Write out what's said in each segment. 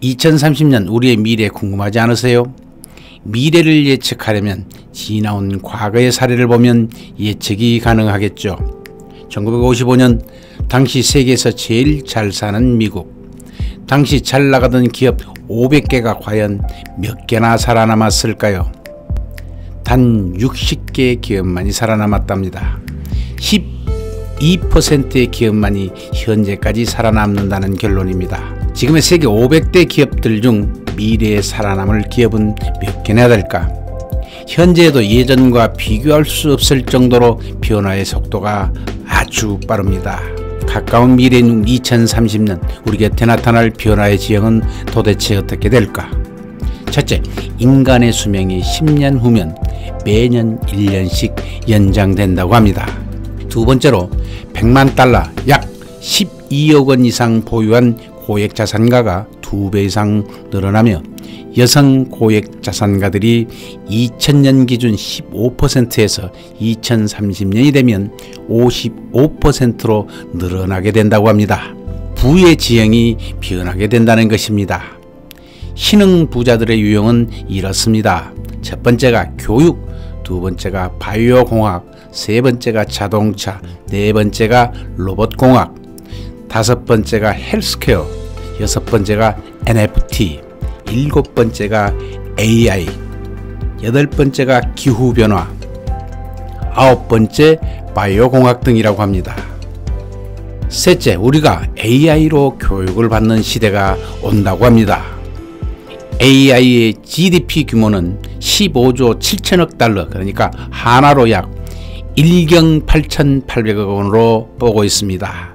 2030년 우리의 미래 궁금하지 않으세요? 미래를 예측하려면 지나온 과거의 사례를 보면 예측이 가능하겠죠. 1955년 당시 세계에서 제일 잘 사는 미국. 당시 잘 나가던 기업 500개가 과연 몇 개나 살아남았을까요? 단 60개의 기업만이 살아남았답니다. 12%의 기업만이 현재까지 살아남는다는 결론입니다. 지금의 세계 500대 기업들 중 미래에 살아남을 기업은 몇 개나 될까? 현재에도 예전과 비교할 수 없을 정도로 변화의 속도가 아주 빠릅니다. 가까운 미래인 2030년 우리 곁에 나타날 변화의 지형은 도대체 어떻게 될까? 첫째, 인간의 수명이 10년 후면 매년 1년씩 연장된다고 합니다. 두 번째로 100만 달러 약 12억 원 이상 보유한 고액 자산가가 2배 이상 늘어나며 여성 고액 자산가들이 2000년 기준 15%에서 2030년이 되면 55%로 늘어나게 된다고 합니다. 부의 지형이 변하게 된다는 것입니다. 신흥 부자들의 유형은 이렇습니다. 첫 번째가 교육, 두 번째가 바이오 공학, 세 번째가 자동차, 네 번째가 로봇 공학, 다섯 번째가 헬스케어, 여섯 번째가 NFT, 일곱 번째가 AI, 여덟 번째가 기후변화, 아홉 번째 바이오 공학 등이라고 합니다. 셋째, 우리가 AI로 교육을 받는 시대가 온다고 합니다. AI의 GDP 규모는 15조 7천억 달러, 그러니까 하나로 약 1경 8,800억 원으로 보고 있습니다.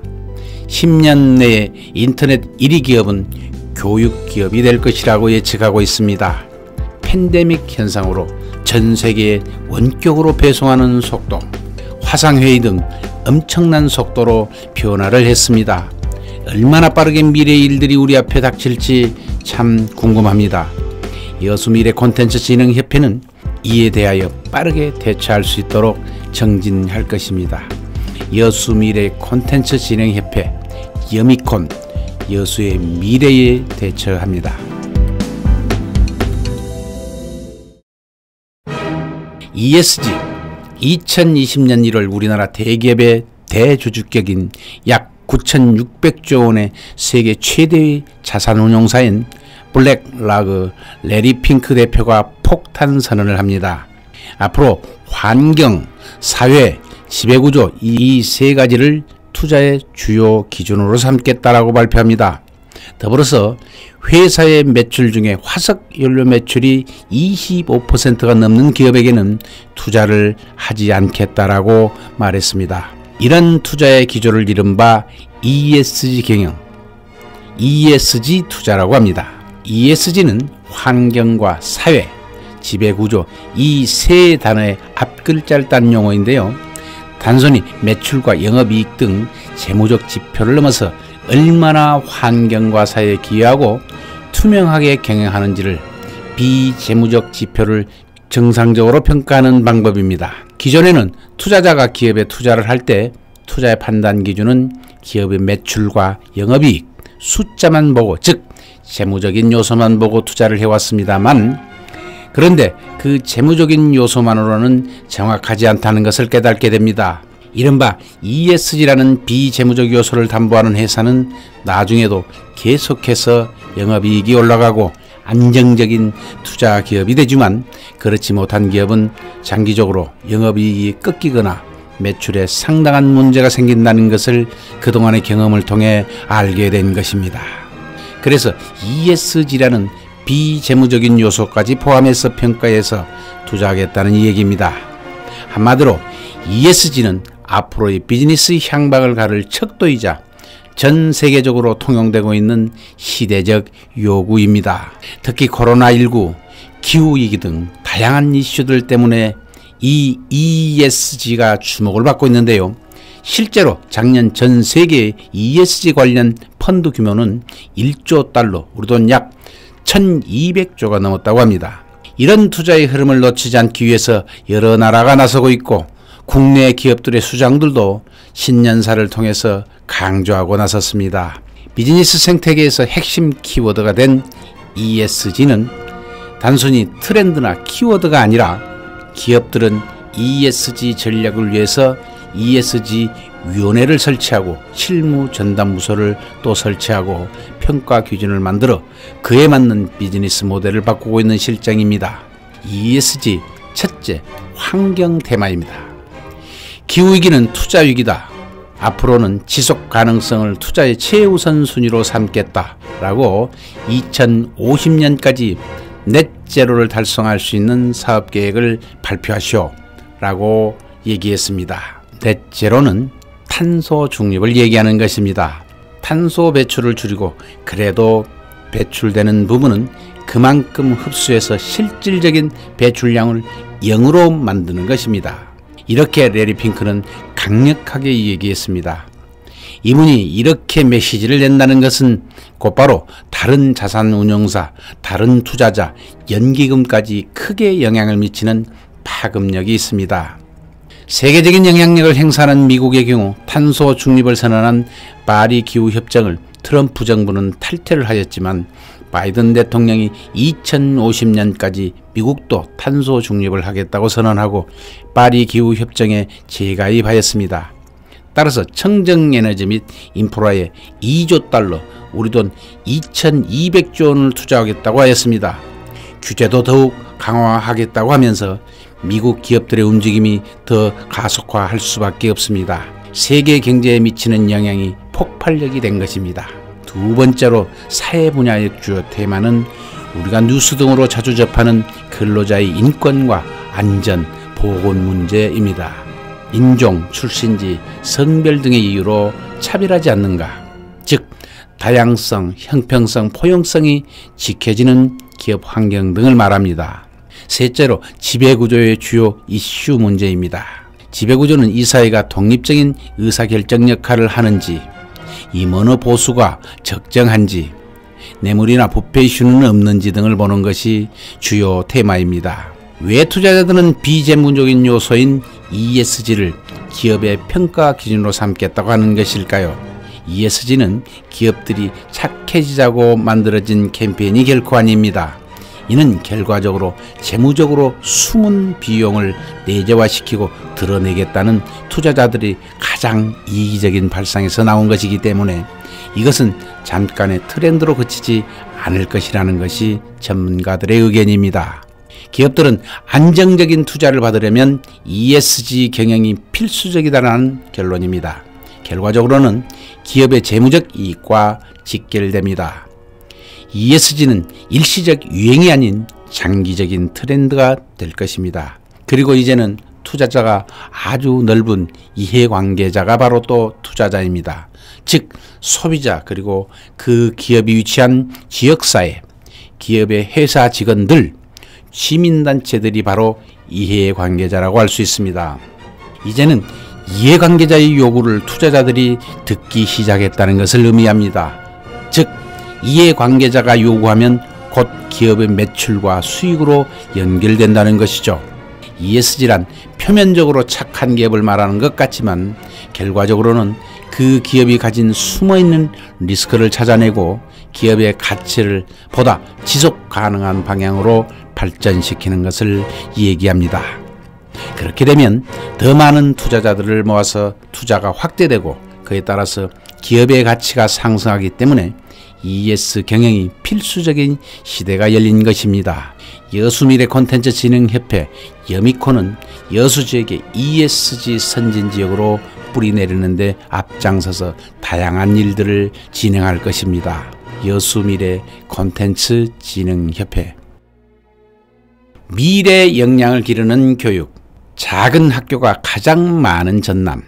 10년 내에 인터넷 1위 기업은 교육 기업이 될 것이라고 예측하고 있습니다. 팬데믹 현상으로 전 세계에 원격으로 배송하는 속도, 화상회의 등 엄청난 속도로 변화를 했습니다. 얼마나 빠르게 미래의 일들이 우리 앞에 닥칠지 참 궁금합니다. 여수미래콘텐츠진흥협회는 이에 대하여 빠르게 대처할 수 있도록 정진할 것입니다. 여수미래콘텐츠진흥협회 여미콘, 여수의 미래에 대처합니다. ESG, 2020년 1월 우리나라 대기업의 대주주격인 약 9,600조 원의 세계 최대의 자산운용사인 블랙라그 레리 핑크 대표가 폭탄 선언을 합니다. 앞으로 환경, 사회, 지배구조 이 세 가지를 투자의 주요 기준으로 삼겠다라고 발표합니다. 더불어서 회사의 매출 중에 화석연료 매출이 25%가 넘는 기업에게는 투자를 하지 않겠다라고 말했습니다. 이런 투자의 기조를 이른바 ESG 경영, ESG 투자라고 합니다. ESG는 환경과 사회, 지배구조 이 세 단어의 앞글자를 딴 용어인데요. 단순히 매출과 영업이익 등 재무적 지표를 넘어서 얼마나 환경과 사회에 기여하고 투명하게 경영하는지를 비재무적 지표를 정상적으로 평가하는 방법입니다. 기존에는 투자자가 기업에 투자를 할 때 투자의 판단 기준은 기업의 매출과 영업이익 숫자만 보고, 즉 재무적인 요소만 보고 투자를 해왔습니다만, 그런데 그 재무적인 요소만으로는 정확하지 않다는 것을 깨닫게 됩니다. 이른바 ESG라는 비재무적 요소를 담보하는 회사는 나중에도 계속해서 영업이익이 올라가고 안정적인 투자 기업이 되지만, 그렇지 못한 기업은 장기적으로 영업이익이 꺾이거나 매출에 상당한 문제가 생긴다는 것을 그동안의 경험을 통해 알게 된 것입니다. 그래서 ESG라는 비재무적인 요소까지 포함해서 평가해서 투자하겠다는 얘기입니다. 한마디로 ESG는 앞으로의 비즈니스 향방을 가를 척도이자 전 세계적으로 통용되고 있는 시대적 요구입니다. 특히 코로나19, 기후위기 등 다양한 이슈들 때문에 이 ESG가 주목을 받고 있는데요. 실제로 작년 전 세계 ESG 관련 펀드 규모는 1조 달러, 우리 돈 약 1200조가 넘었다고 합니다. 이런 투자의 흐름을 놓치지 않기 위해서 여러 나라가 나서고 있고, 국내 기업들의 수장들도 신년사를 통해서 강조하고 나섰습니다. 비즈니스 생태계에서 핵심 키워드가 된 ESG는 단순히 트렌드나 키워드가 아니라 기업들은 ESG 전략을 위해서 ESG 위원회를 설치하고 실무 전담부서를 또 설치하고 평가 기준을 만들어 그에 맞는 비즈니스 모델을 바꾸고 있는 실정입니다. ESG 첫째, 환경 테마입니다. 기후위기는 투자위기다. 앞으로는 지속 가능성을 투자의 최우선 순위로 삼겠다라고 2050년까지 넷제로를 달성할 수 있는 사업계획을 발표하시오 라고 얘기했습니다. 넷제로는 탄소 중립을 얘기하는 것입니다. 탄소 배출을 줄이고 그래도 배출되는 부분은 그만큼 흡수해서 실질적인 배출량을 0으로 만드는 것입니다. 이렇게 레리 핑크는 강력하게 얘기했습니다. 이분이 이렇게 메시지를 낸다는 것은 곧바로 다른 자산운용사, 다른 투자자, 연기금까지 크게 영향을 미치는 파급력이 있습니다. 세계적인 영향력을 행사하는 미국의 경우 탄소 중립을 선언한 파리 기후협정을 트럼프 정부는 탈퇴를 하였지만 바이든 대통령이 2050년까지 미국도 탄소 중립을 하겠다고 선언하고 파리 기후협정에 재가입하였습니다. 따라서 청정에너지 및 인프라에 2조 달러, 우리 돈 2200조 원을 투자하겠다고 하였습니다. 규제도 더욱 강화하겠다고 하면서 미국 기업들의 움직임이 더 가속화할 수밖에 없습니다. 세계 경제에 미치는 영향이 폭발력이 된 것입니다. 두 번째로 사회 분야의 주요 테마는 우리가 뉴스 등으로 자주 접하는 근로자의 인권과 안전, 보건 문제입니다. 인종, 출신지, 성별 등의 이유로 차별하지 않는가, 즉 다양성, 형평성, 포용성이 지켜지는 기업 환경 등을 말합니다. 셋째로 지배구조의 주요 이슈 문제입니다. 지배구조는 이 사회가 독립적인 의사결정 역할을 하는지, 임원의 보수가 적정한지, 뇌물이나 부패 이슈는 없는지 등을 보는 것이 주요 테마입니다. 왜 투자자들은 비재무적인 요소인 ESG를 기업의 평가 기준으로 삼겠다고 하는 것일까요? ESG는 기업들이 착해지자고 만들어진 캠페인이 결코 아닙니다. 이는 결과적으로 재무적으로 숨은 비용을 내재화시키고 드러내겠다는 투자자들이 가장 이기적인 발상에서 나온 것이기 때문에 이것은 잠깐의 트렌드로 그치지 않을 것이라는 것이 전문가들의 의견입니다. 기업들은 안정적인 투자를 받으려면 ESG 경영이 필수적이다라는 결론입니다. 결과적으로는 기업의 재무적 이익과 직결됩니다. ESG는 일시적 유행이 아닌 장기적인 트렌드가 될 것입니다. 그리고 이제는 투자자가 아주 넓은 이해관계자가 바로 또 투자자입니다. 즉 소비자, 그리고 그 기업이 위치한 지역사회, 기업의 회사 직원들, 시민단체들이 바로 이해관계자라고 할 수 있습니다. 이제는 이해관계자의 요구를 투자자들이 듣기 시작했다는 것을 의미합니다. 즉 이해관계자가 요구하면 곧 기업의 매출과 수익으로 연결된다는 것이죠. ESG란 표면적으로 착한 기업을 말하는 것 같지만 결과적으로는 그 기업이 가진 숨어있는 리스크를 찾아내고 기업의 가치를 보다 지속 가능한 방향으로 발전시키는 것을 얘기합니다. 그렇게 되면 더 많은 투자자들을 모아서 투자가 확대되고 그에 따라서 기업의 가치가 상승하기 때문에 ES 경영이 필수적인 시대가 열린 것입니다. 여수미래 콘텐츠 진흥협회 여미코는 여수지역의 ESG 선진지역으로 뿌리내리는데 앞장서서 다양한 일들을 진행할 것입니다. 여수미래 콘텐츠 진흥협회. 미래 역량을 기르는 교육. 작은 학교가 가장 많은 전남.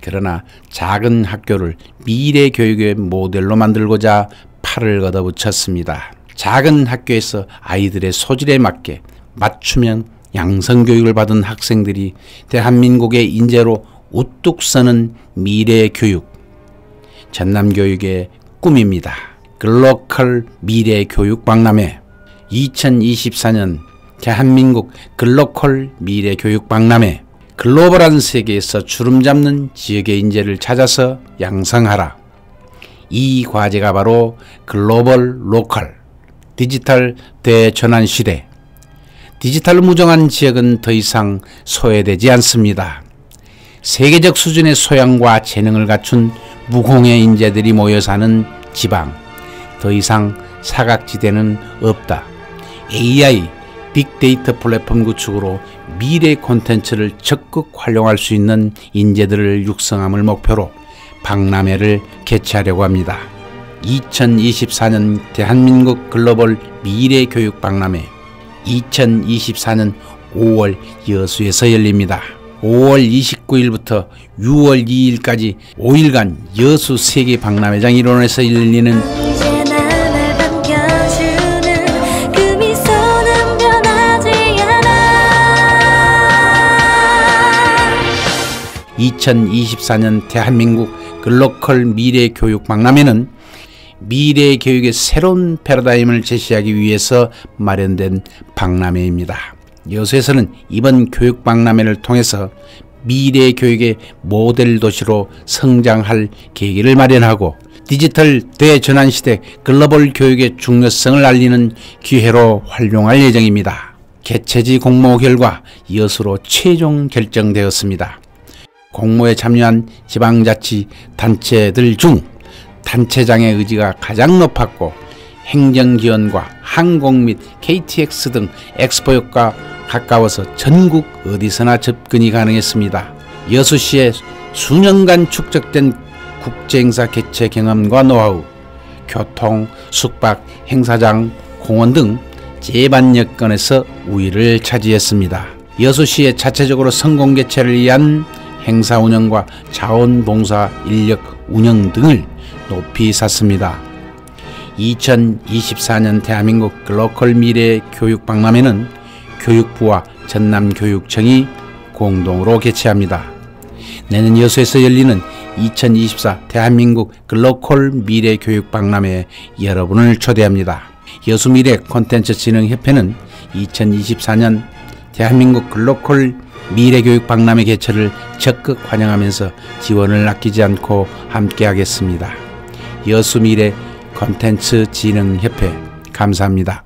그러나 작은 학교를 미래 교육의 모델로 만들고자 팔을 걷어붙였습니다. 작은 학교에서 아이들의 소질에 맞게 맞춤형 양성교육을 받은 학생들이 대한민국의 인재로 우뚝 서는 미래 교육. 전남교육의 꿈입니다. 글로컬 미래 교육 박람회. 2024년 대한민국 글로컬 미래 교육 박람회. 글로벌한 세계에서 주름 잡는 지역의 인재를 찾아서 양성하라. 이 과제가 바로 글로벌 로컬 디지털 대전환 시대. 디지털 무정한 지역은 더 이상 소외되지 않습니다. 세계적 수준의 소양과 재능을 갖춘 무공의 인재들이 모여 사는 지방. 더 이상 사각지대는 없다. AI, 빅데이터 플랫폼 구축으로 미래 콘텐츠를 적극 활용할 수 있는 인재들을 육성함을 목표로 박람회를 개최하려고 합니다. 2024년 대한민국 글로벌 미래교육 박람회 2024년 5월 여수에서 열립니다. 5월 29일부터 6월 2일까지 5일간 여수 세계박람회장 일원에서 열리는 2024년 대한민국 글로컬 미래교육 박람회는 미래교육의 새로운 패러다임을 제시하기 위해서 마련된 박람회입니다. 여수에서는 이번 교육 박람회를 통해서 미래교육의 모델 도시로 성장할 계기를 마련하고 디지털 대전환 시대 글로벌 교육의 중요성을 알리는 기회로 활용할 예정입니다. 개최지 공모 결과 여수로 최종 결정되었습니다. 공모에 참여한 지방자치단체들 중 단체장의 의지가 가장 높았고 행정기원과 항공 및 KTX 등 엑스포역과 가까워서 전국 어디서나 접근이 가능했습니다. 여수시의 수년간 축적된 국제행사 개최 경험과 노하우, 교통, 숙박, 행사장, 공원 등 제반 여건에서 우위를 차지했습니다. 여수시의 자체적으로 성공 개최를 위한 행사 운영과 자원봉사 인력 운영 등을 높이 샀습니다. 2024년 대한민국 글로컬 미래 교육 박람회는 교육부와 전남교육청이 공동으로 개최합니다. 내년 여수에서 열리는 2024 대한민국 글로컬 미래 교육 박람회에 여러분을 초대합니다. 여수미래 콘텐츠진흥협회는 2024년 대한민국 글로컬 미래교육 박람회 개최를 적극 환영하면서 지원을 아끼지 않고 함께하겠습니다. 여수미래 콘텐츠진흥협회 감사합니다.